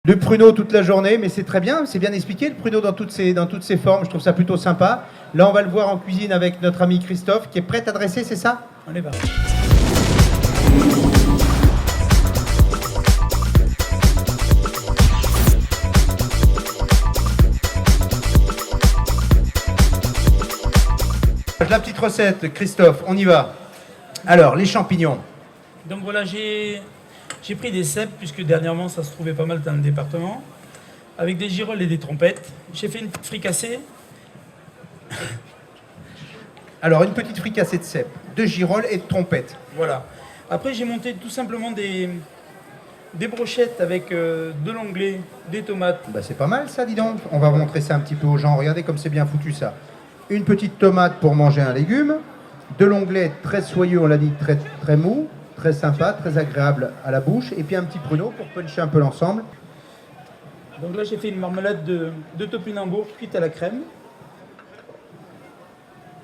Le pruneau toute la journée, mais c'est très bien, c'est bien expliqué, le pruneau dans toutes ses formes, je trouve ça plutôt sympa. Là, on va le voir en cuisine avec notre ami Christophe, qui est prêt à dresser, c'est ça? On est parti. La petite recette, Christophe, on y va. Alors, les champignons. Donc voilà, j'ai pris des cèpes, puisque dernièrement ça se trouvait pas mal dans le département, avec des girolles et des trompettes. J'ai fait une petite fricassée. Alors, une petite fricassée de cèpes, de girolles et de trompettes. Voilà. Après, j'ai monté tout simplement des brochettes avec de l'onglet, des tomates. Bah, c'est pas mal ça, dis donc. On va montrer ça un petit peu aux gens. Regardez comme c'est bien foutu ça. Une petite tomate pour manger un légume. De l'onglet très soyeux, on l'a dit, très, très mou. Très sympa, très agréable à la bouche. Et puis un petit pruneau pour puncher un peu l'ensemble. Donc là, j'ai fait une marmelade de topinambour cuite à la crème.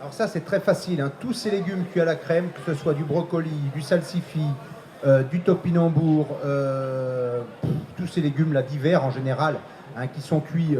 Alors ça, c'est très facile, hein. Tous ces légumes cuits à la crème, que ce soit du brocoli, du salsifis, du topinambour, tous ces légumes-là d'hiver en général, hein, qui sont cuits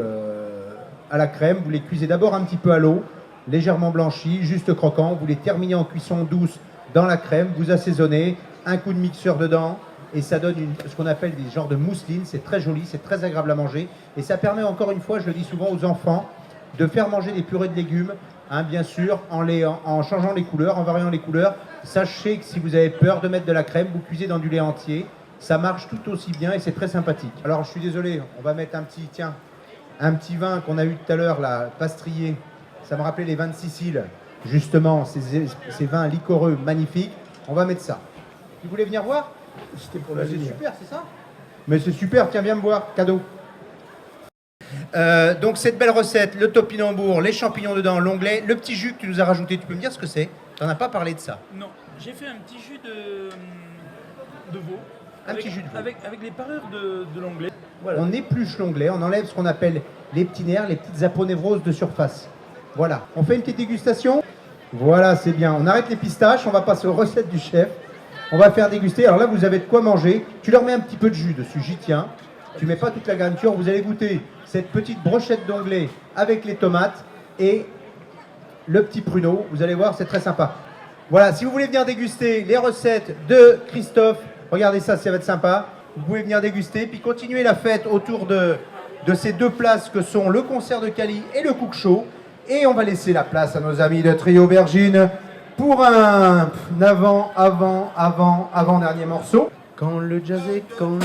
à la crème, vous les cuisez d'abord un petit peu à l'eau, légèrement blanchis, juste croquants, vous les terminez en cuisson douce dans la crème, vous assaisonnez, un coup de mixeur dedans, et ça donne ce qu'on appelle des genres de mousseline. C'est très joli, c'est très agréable à manger, et ça permet encore une fois, je le dis souvent aux enfants, de faire manger des purées de légumes, hein, bien sûr, en changeant les couleurs, en variant les couleurs. Sachez que si vous avez peur de mettre de la crème, vous cuisez dans du lait entier, ça marche tout aussi bien et c'est très sympathique. Alors je suis désolé, on va mettre un petit vin qu'on a eu tout à l'heure, là, Pastrier. Ça me rappelait les vins de Sicile, justement, ces vins liquoreux magnifiques. On va mettre ça. Vous voulez venir voir? C'était pour C'est la super, c'est ça? Mais c'est super, tiens, viens me voir, cadeau. Donc cette belle recette, le topinambour, les champignons dedans, l'onglet, le petit jus que tu nous as rajouté, tu peux me dire ce que c'est? Tu n'en as pas parlé de ça. Non, j'ai fait un petit jus de veau. Petit jus de veau. Avec les parures de l'onglet. Voilà. On épluche l'onglet, on enlève ce qu'on appelle les petits nerfs, les petites aponevroses de surface. Voilà, on fait une petite dégustation. Voilà, c'est bien. On arrête les pistaches, on va passer aux recettes du chef. On va faire déguster. Alors là, vous avez de quoi manger. Tu leur mets un petit peu de jus dessus, j'y tiens. Tu mets pas toute la garniture, vous allez goûter cette petite brochette d'onglet avec les tomates et le petit pruneau. Vous allez voir, c'est très sympa. Voilà, si vous voulez venir déguster les recettes de Christophe, regardez ça, ça va être sympa. Vous pouvez venir déguster, puis continuer la fête autour de ces deux places que sont le concert de Cali et le Cook Show. Et on va laisser la place à nos amis de Trio Aubergine pour un avant-dernier morceau. Quand le jazz est quand...